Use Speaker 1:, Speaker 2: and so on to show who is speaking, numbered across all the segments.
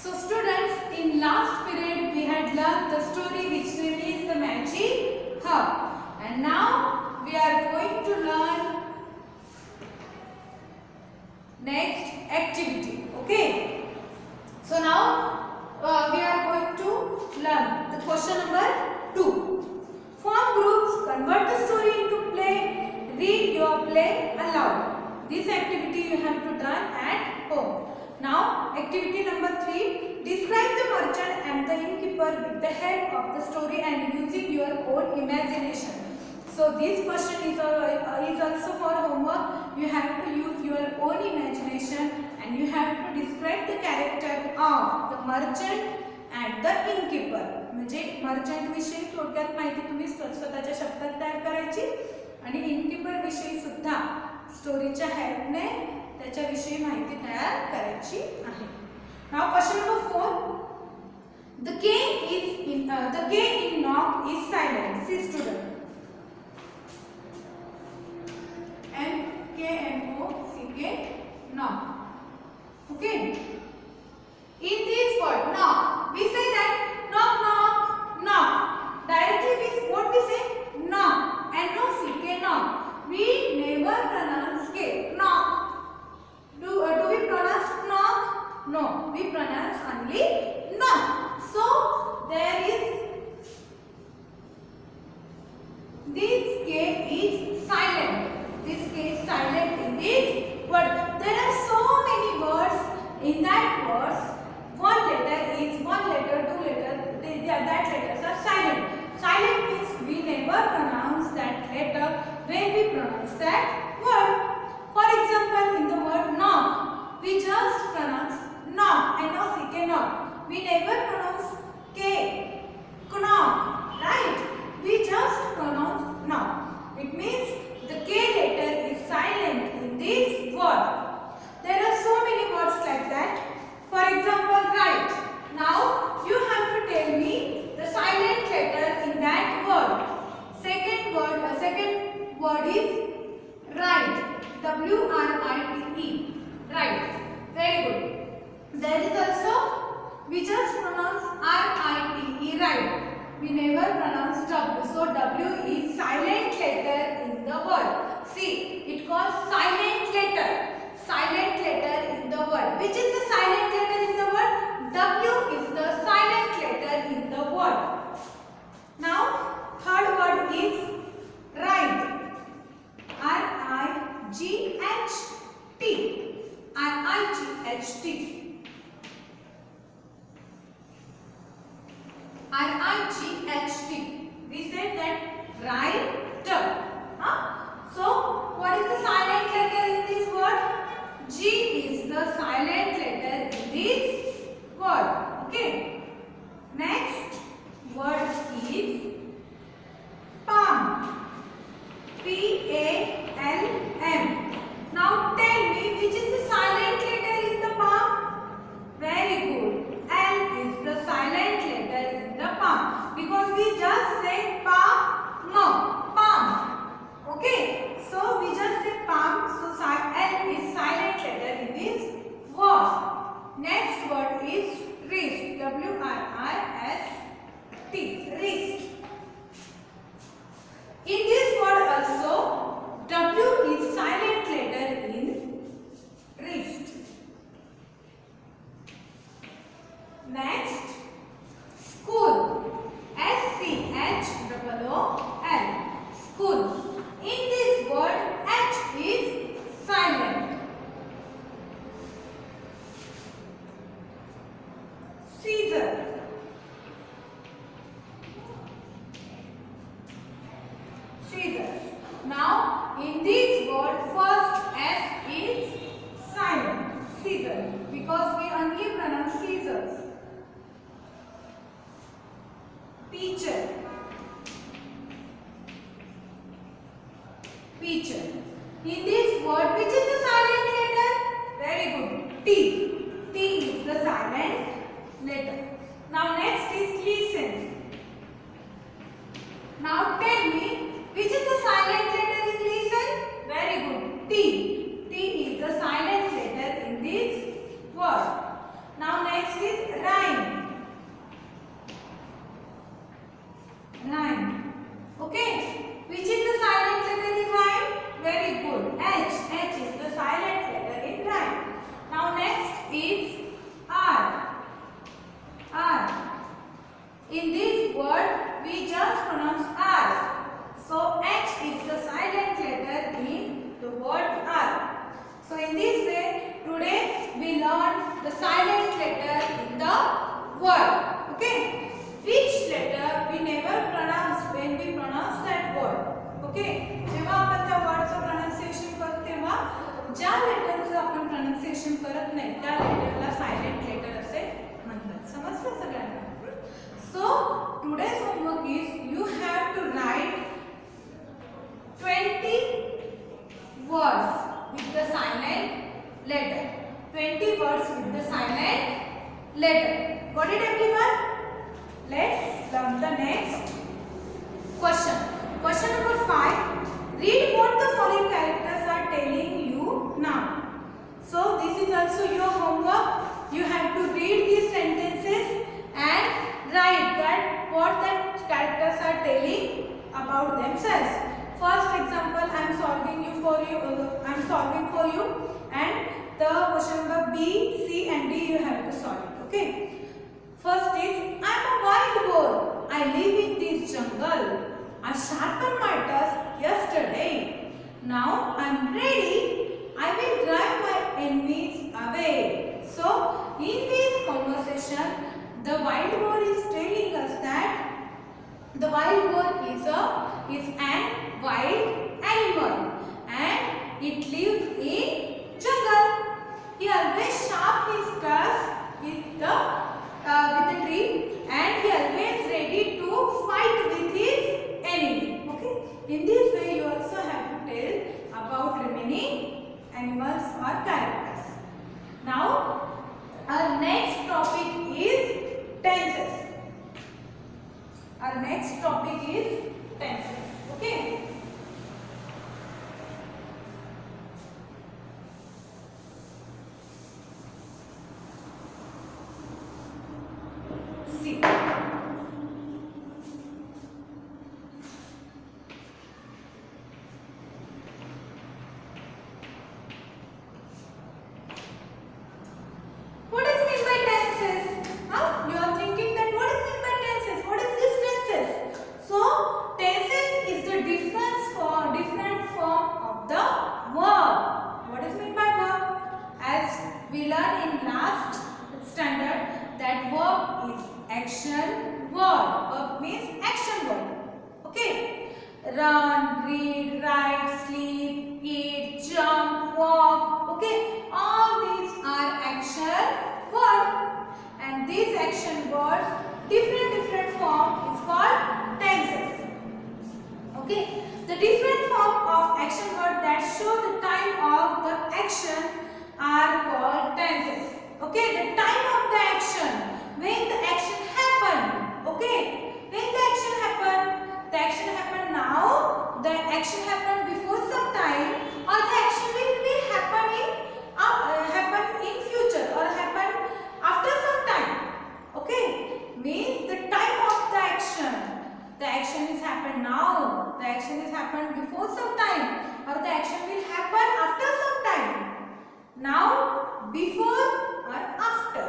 Speaker 1: So students, in last period we had learned the story which name is the Magic Hub, and now we are going to learn next activity. Okay. So now we are going to learn the question number 2. Form groups, convert the story into play, read your play aloud. This activity you have to done at home. Now activity number 3, describe the merchant and the innkeeper with the head of the story and using your own imagination. So this question is also for homework. You have to use your own imagination and you have to describe the character of the merchant and the innkeeper. म्हणजे merchant विषयी थोडक्यात माहिती तुम्ही स्वतःच्या शब्दात तयार करायची आणि इनकीपर विषयी सुद्धा स्टोरीच्या हेल्पने त्याच्याविषयी माहिती तयार करायची आहे. Now question number 4, the K in knock is silent. See student, NKNOCK, knock. Okay, in this word knock we say that knock knock knock. Directly what we say? Knock. NOCK, knock. We never pronounce K. Knock. Do we pronounce knock? No, we pronounce only knock. So there is this K is silent. This K is silent in this word. There are so many words in that words. One letter is one letter, two letter. That letters are silent. Silent means we never pronounce that letter when we pronounce that word. For example, in the word knock, we just pronounce knock, N-O-C-K, knock. We never pronounce K, knock, right? We just pronounce knock. It means the K letter is silent in this word. There are so many words like that. For example, right. Now you have to tell me the silent letter in that word. Second word is right. W-R-I-T-E. Right. Very good. There is also, we just pronounce R-I-T-E, right. We never pronounce W. So W is silent letter in the word. See, it calls silent letter. Silent letter in the word. Which is the silent letter in the word? W is the silent letter in the word. Now, third word is right. R-I-G-H-T. R-I-G-H-T. R-I-G-H-T. We said that right. So, what is the silent letter in this word? G is the silent letter in this word. Okay. Next word is palm. P-A-L-M. Now tell me which is the silent letter in the palm? Very good. L is the silent letter in the palm because we just said palm. Okay. So we just say palm. So L is silent letter in this word. Next word is wrist. W-R-I-S-T. Wrist. In this word also, W is silent letter in wrist. Next, school. S-C-H-O-O-L. School. In this word, H is silent. Scissor. Scissors. Now, in this word, first S is silent. Scissor. Because we only pronounce scissors. Teacher. Teacher. In this word, which is the silent letter? Very good. T. T is the silent letter. Now next is listen. Now tell me which is the silent letter in listen? Very good. T. T is the silent letter in this word. Now next is learn the silent letter in the word. Okay, which letter we never pronounce when we pronounce that word. Okay, जेव्हा आपण त्या वर्डचं pronunciation करतो तेव्हा ज्या लेटरचं आपण pronunciation करत नाही त्या लेटरला सायलेंट लेटर असे म्हणतात. समजलं सगळ्यांना? So today's homework is you have to write 20 words with the silent letter. 20 words with the silent letter. Got it everyone? Let's learn the next question. Question number 5. Read what the following characters are telling you now. So this is also your homework. You have to read these sentences and write that what the characters are telling about themselves. First example I am solving for you and the question number B, C and D you have to solve it. Okay. First is I am a wild boar. I live in this jungle. I sharpened my tusk yesterday. Now I am ready. I will drive my enemies away. So in this conversation, the wild boar is telling us that the wild boar is an wild animal and it lives in jungle. He always sharp his tusk with the tree and he always ready to fight with his enemy. Okay. In this way, you also have to tell about remaining animals or characters. Now, our next topic is tenses. Our next topic is tenses. Okay. See. What is meant by tenses? You are thinking that what is meant by tenses? What is this tenses? So tenses is the different form of the verb. What is meant by verb? As we learned in last standard that verb is action word. Verb means action word. Okay. Run, read, write, sleep, eat, jump, walk. Okay. All these are action word. And these action words, different form is called tenses. Okay. The different form of action word that show the time of the action are called tenses. Okay. The time of the action, when the action happened. Okay. When the action happened now, the action happened before some time, or the action will be happen in future or happen after some time. Okay. Means the time of the action. The action is happened now. The action is happened before some time, or the action will happen after some time. Now, before or after.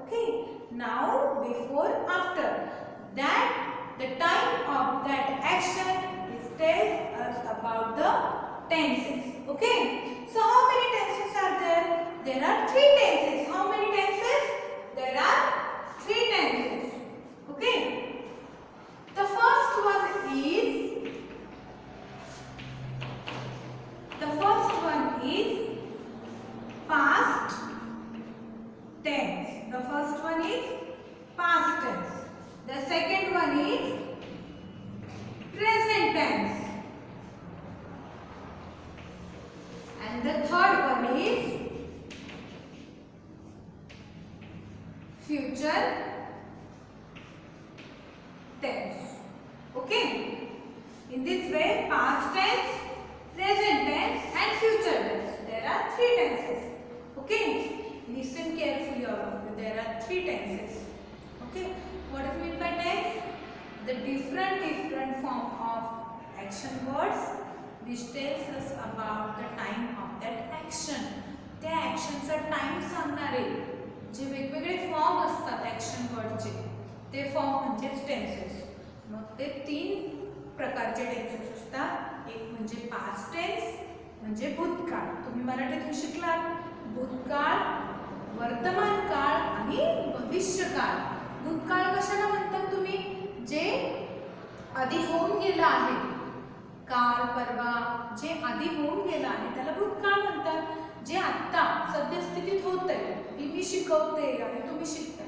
Speaker 1: Okay. Now, before, after. That the time of that action is tells us about the tenses. Okay. So how many tenses are there? There are 3 tenses. How many tenses? There are 3 tenses. Okay. The first one is past tense. The first one is past tense. The second one is present tense. And the third one is future tense. Okay. In this way, past tense, present tense and future tense. There are 3 tenses. Okay. Listen carefully all of you. There are 3 tenses. Okay. What is meant by tense? The different form of action words which tells us about the time of that action. त्या actionचा time सांगणारे जे वेगवेगळे form असतात action वर्डचे ते form म्हणजेच tenses. मग ते 3 प्रकारचे tenses असतात. एक म्हणजे पास्ट टेन्स म्हणजे भूतकाळ. तुम्ही मराठीतून शिकलात भूतकाळ, वर्तमान काळ आणि भविष्यकाळ. भूतकाळ कशाला म्हणतात तुम्ही? जे आधी होऊन गेलं आहे, काल परवा जे आधी होऊन गेलं आहे त्याला भूतकाळ म्हणतात. जे आत्ता सद्यस्थितीत होतंय, की मी शिकवते आणि तुम्ही शिकताय,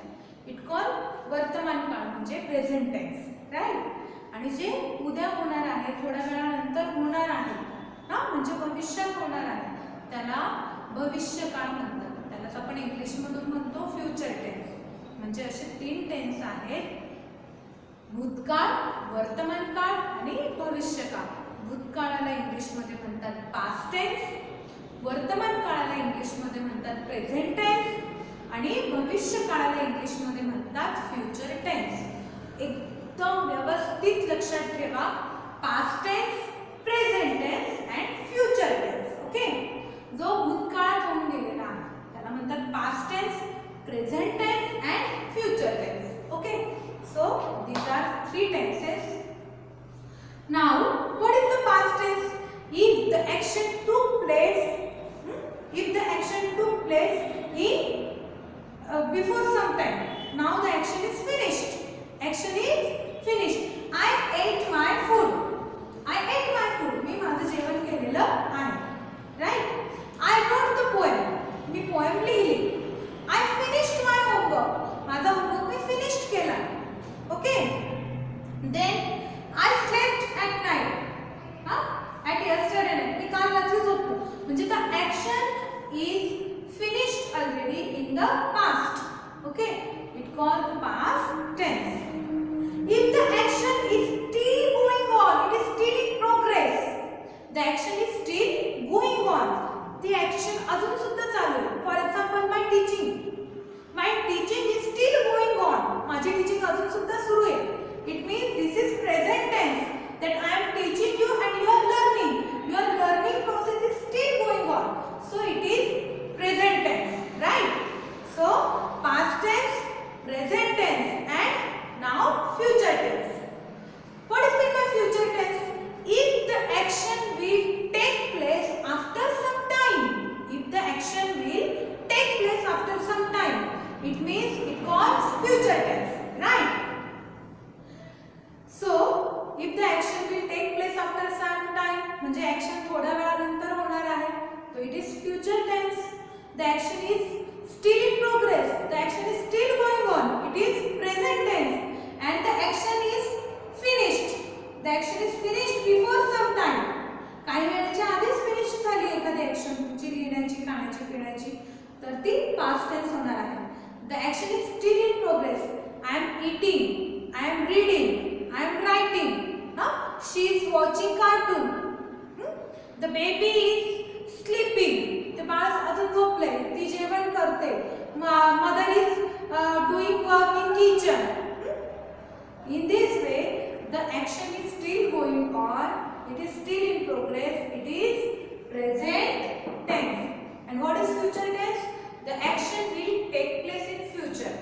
Speaker 1: इट कॉल वर्तमान काळ म्हणजे प्रेझेंट टेन्स, राईट. आणि जे उद्या होणार आहे, थोड्या वेळानंतर होणार आहे, म्हणजे भविष्यात होणार आहे, त्याला भविष्यकाळ म्हणतात. त्यालाच आपण इंग्लिशमधून म्हणतो फ्युचर टेन्स. म्हणजे असे 3 टेन्स आहेत, भूतकाळ, वर्तमान काळ आणि भविष्यकाळ. भूतकाळाला इंग्लिशमध्ये म्हणतात पास्ट टेन्स, वर्तमान काळाला इंग्लिशमध्ये म्हणतात प्रेझेंट टेन्स आणि भविष्यकाळाला इंग्लिशमध्ये म्हणतात फ्युचर टेन्स. एकदम व्यवस्थित लक्षात ठेवा, past tense, present tense and future tense. Okay. जो भूतकाळात होऊन गेलेला आहे त्याला म्हणतात past tense, present tense and future tense. Okay. So these are 3 tenses. Now what is the past tense? If the action took place, if the action took place in before some time, now the action is finished. Action is finished. I ate my food. I ate my food. मी माझं जेवण केलेलं आहे, right? I wrote the poem. Me poem लिहिली. I finished my homework. माझा homework मी finished केला. Okay. Then I slept at night. At yesterday night. मी काल रात्री झोपलो. म्हणजे the action is finished already in the past. Okay. It called the past tense. If the action is still going on, it is still in progress. The action is still going on. The action अजून सुद्धा चालू आहे. For example, my teaching. My teaching is still going on. माझी teaching अजून सुद्धा सुरू आहे. It means this is present tense, that I am teaching you and you are learning. Your learning process is still going on. So it is present tense, right? So past tense, present tense and now future tense. What is meant by future tense? If the action will take place after some time. If the action will take place after some time, it means it calls future tense, right? So if the action will take place after some time, म्हणजे action थोड्या वेळानंतर होणार आहे, so it is future tense. The action is still in progress. The action is still going on. It is present tense. And the action is finished. The action is finished before some time. काही वेळेच्या आधीच finish झाली एखादी action तुमची लिहिण्याची, खाण्याची, पिण्याची, तर ती पास्ट टेन्स होणार आहे. The action is still in progress. I am eating. I am reading. I am writing. She is watching cartoon. The baby is sleeping. ते बाळ अजून झोपले. ती जेवण करते. Mother is doing work in kitchen. In this way, the action is still going on. It is still in progress. It is present tense. And what is future tense? The action will take place in future.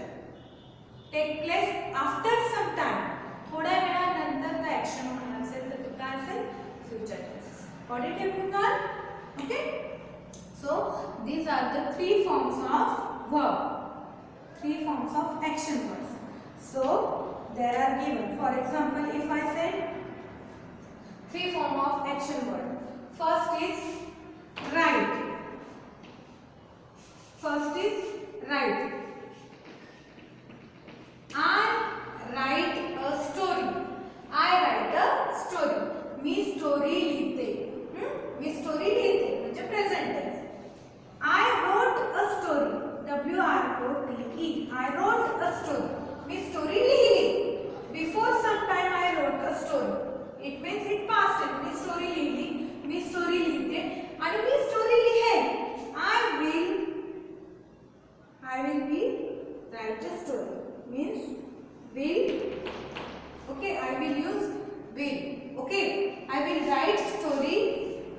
Speaker 1: Take place after some time. थोड्या वेळानंतर the action होणार असेल तर तो काय असेल? Future tense. Got it everyone? Okay. So these are the 3 forms of verb. 3 forms of action words. So there are given. For example, if I say 3 form of action word. First is write. First is write. I write a story. I write a story. मी story लिहिते. मी story लिहिते म्हणजे present tense. I wrote a story. WROTE. I wrote a story. मी story लिहिली. Before some time I wrote a story. It means it past tense. Me story लिहिली. मी story लिहिते आणि मी story लिहेन. I will be write a story. Means will. Okay, I will use will. Okay, I will write story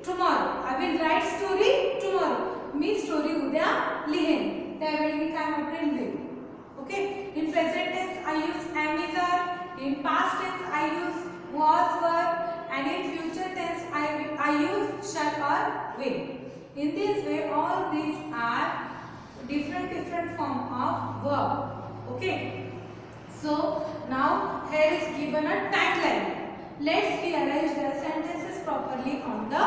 Speaker 1: tomorrow. I will write story tomorrow. Me story उद्या लिहेन. त्यावेळी मी काय वापरेन will. Okay, in present tense I use am is are. In past tense I use was were. And in future tense I use shall or will. In this way all these are different of verb. Okay. So now here is given a timeline. Let's rearrange the sentences properly on the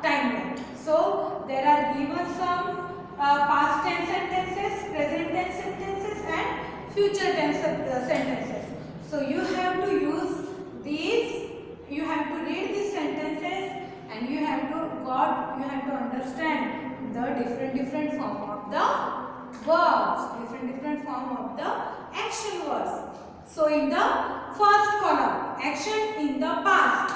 Speaker 1: timeline. So there are given some past tense sentences, present tense sentences, and future tense sentences. So you have to use these. You have to read these sentences, and you have to understand the different form of the verbs, different form of the action verbs. So in the first column, action in the past,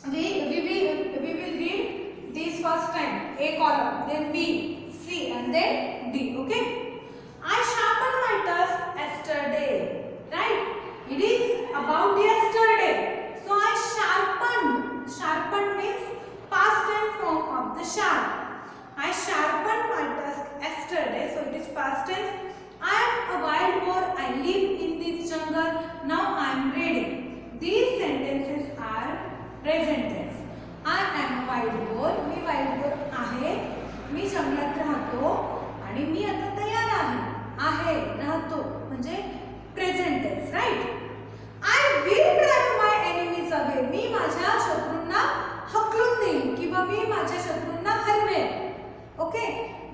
Speaker 1: we will read this first time, A column, then B, C, and then D. Okay. I sharpened my tusk yesterday. Right? It is about yesterday. So I sharpened. Sharpened means past tense form of the sharp. I sharpened my tusk yesterday. So it is past tense. I am a wild boar. I live in this jungle. Now I am reading. These sentences are present tense. I am a wild boar. Me wild boar आहे. मी जंगलात राहतो आणि मी आता तयार आहे. राहतो म्हणजे present tense, right? I will drive my enemies away. मी माझ्या शत्रूंना हकलून देईन किंवा मी माझ्या शत्रूंना हरवेन. ओके.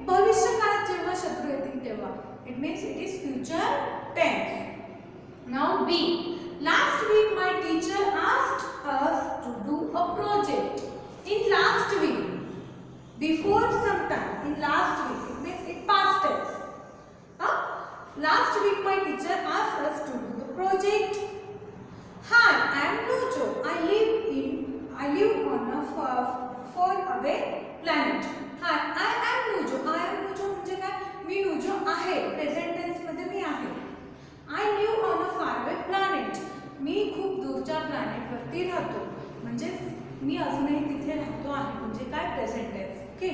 Speaker 1: भविष्य काळात जेव्हा शत्रू येतील तेव्हा. It means it is future tense. Now B. Last week my teacher asked us to do a project. In last week. Before some time. In last week. It means it past tense. Last week my teacher asked us to do the project. Hi, I am Nujo. I live on a far away planet. Hi, I am Nujo. I am Nujo म्हणजे काय? मी नुजो आहे. Present tense मध्ये मी आहे. I live on a far away planet. मी खूप दूरच्या planet वरती राहतो. म्हणजे मी अजूनही तिथे राहतो आहे. म्हणजे काय? Present tense. Okay.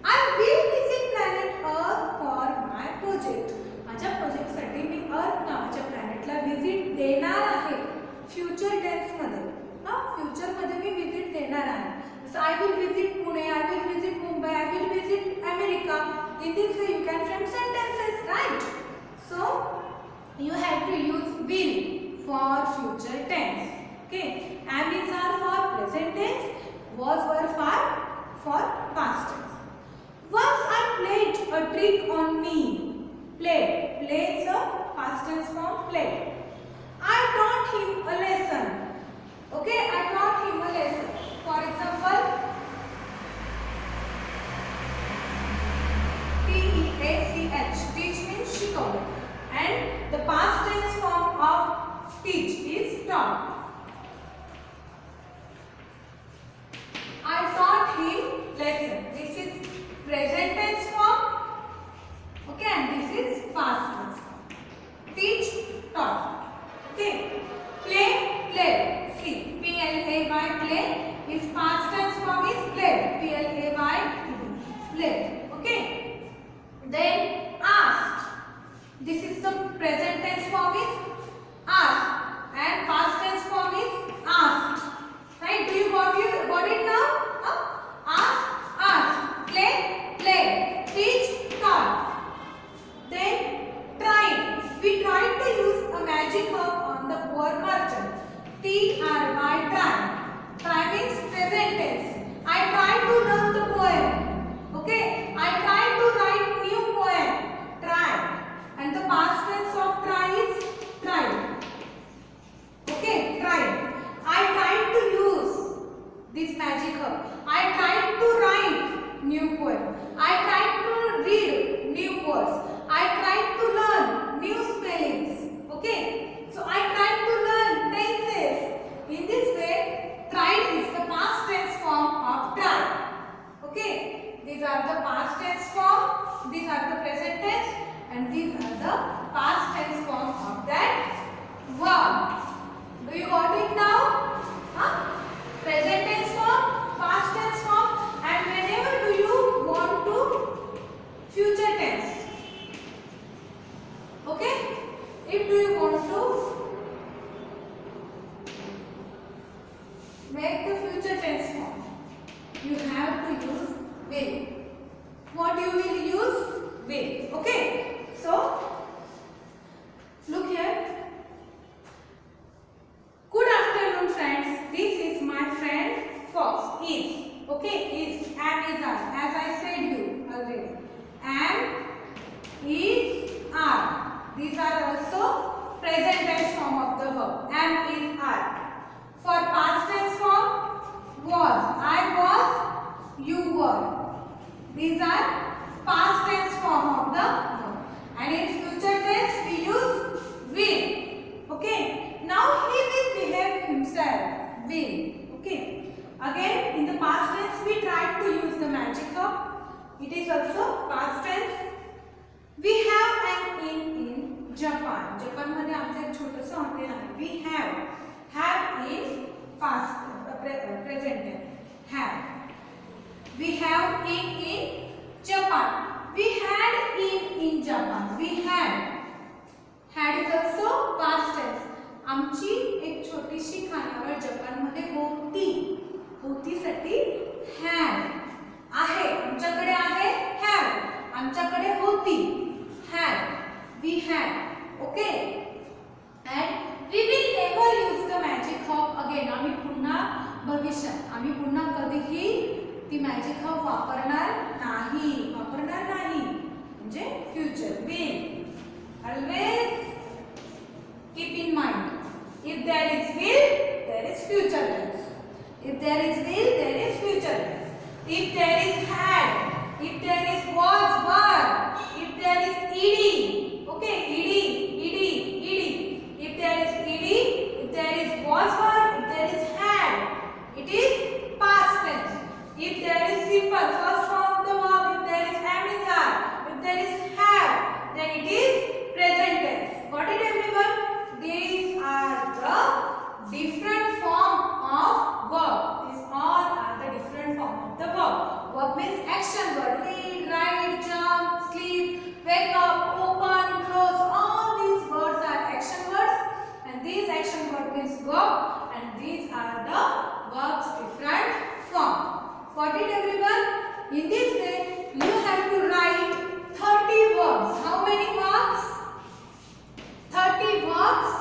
Speaker 1: I will visit planet Earth for my project. माझ्या प्रोजेक्ट साठी मी अर्थ नावाच्या प्लॅनेटला व्हिजिट देणार आहे. फ्युचर टेन्स मध्ये. फ्युचर मध्ये मी व्हिजिट देणार आहे. So I will visit Pune, I will visit Mumbai, I will visit America. In this way you can frame sentences, right? So you have to use will for future tense. Okay. Am is are for present tense. Was were for past tense. Once I played a trick on me. Play is a past tense form. Play. I taught him a lesson. Okay, I taught him a lesson. For example, T-E-A-C-H. Teach means शिकवणे. And the past tense form of teach is taught. I taught him lesson. This is present tense form. Okay, and this is past tense form. Teach, taught. Okay. Play, play. See, P-L-A-Y, play is past tense form is play. P-L-A-Y, play. Okay. Then asked. This is the present tense form is asked, and past tense form is asked. Right? Do you got it now? Ask. Play, play. Teach, taught. Then tried. We tried to use a magic herb on the poor merchant. T-R-Y, try. Try means present tense. I tried to learn the poem. Okay. I tried to write new poem. Try. And the past tense of try is tried. Okay. Tried. I tried to use this magic herb. I tried to write new poem. I tried to read new words. I tried to learn new spellings. Okay. So I tried to learn tenses. In this way, tried is the past tense form of try. Okay. These are the past tense form. These are the present tense. And these are the past tense form of that verb. Do you got it now? Present tense form, past tense form, and whenever do you want to future tense. Okay? If do you want to make the future tense form, you have to use will. What you will use? Will. Okay? So These are also present tense form of the verb. Am, is, are. For past tense form, was. I was, you were. These are past tense form of the verb. And in future tense we use will. Okay. Now he will behave himself. Will. Okay. Again, in the past tense we tried to use the magic verb. It is also past tense. We have an in Japan. Japan मध्ये आमचं एक छोटंसं hotel आहे. We have in past present tense. Have. We have in Japan. We had in Japan. We had is also past tense. आमची एक छोटीशी खानावळ जपानमध्ये होती. होतीसाठी had. आहे आमच्याकडे आहे have. आमच्याकडे होती had. We had. Okay. And we will never use the magic verb again. आम्ही पुन्हा भविष्यात आम्ही पुन्हा कधीही ती मॅजिक हब वापरणार नाही. म्हणजे future. will always keep in mind, if there is will there is future tense. If there is will there is future tense. If there is had, if there is was, were, if there is ed, okay, ed. If there is ed, if there is was, were, if there is had, it is past tense. If there is simple first form of the verb, if there is am, is, are, if there is have, then it is present tense. Got it, everyone? These are the different form of verb. These all are the different form of the verb. Verb means action word. Read, write, jump, sleep, wake up, open, close. All these words are action words, and these action word means verb, and these are the verbs different form. Got it, everyone? In this way, you have to write 30 verbs. How many verbs? 30 verbs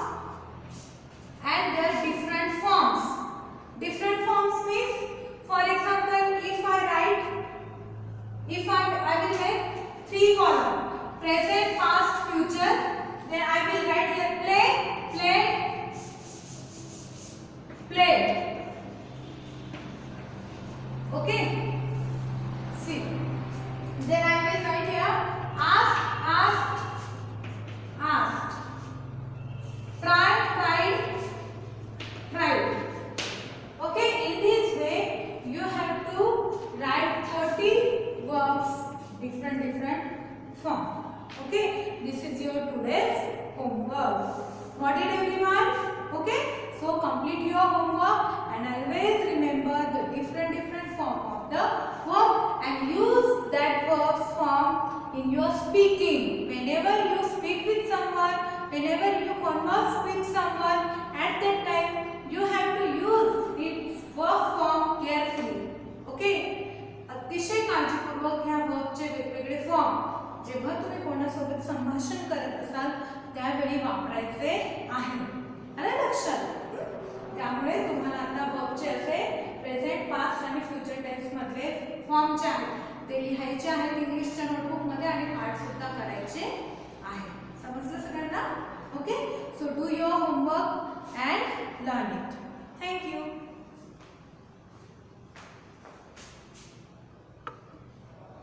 Speaker 1: and their different forms. Different forms means, for example, if I will make 3 columns, present, past, future, then I will write here play, played, played. Okay. See. Then I will write here asked, asked. Tried, tried. Okay. In this way, you have to write 30 verbs, different form. Okay. This is your today's homework. Got it, everyone? Okay. So complete your homework and always remember the different form of the verb and use that verb's form in your speaking. Whenever you speak with someone, whenever you converse with someone, at that time you have to use its verb form carefully. Okay? अतिशय काळजीपूर्वक ह्या verbचे वेगवेगळे form जेव्हा तुम्ही कोणासोबत संभाषण करत असाल त्यावेळी वापरायचे आहे. आलं लक्षात? त्यामुळे तुम्हाला आता वर्बचे असे प्रेझेंट, पास्ट आणि फ्युचर टेन्स मधले फॉर्म जे आहेत ते लिहायचे आहेत इंग्लिशच्या नोटबुक मध्ये आणि पाठ सुद्धा करायचे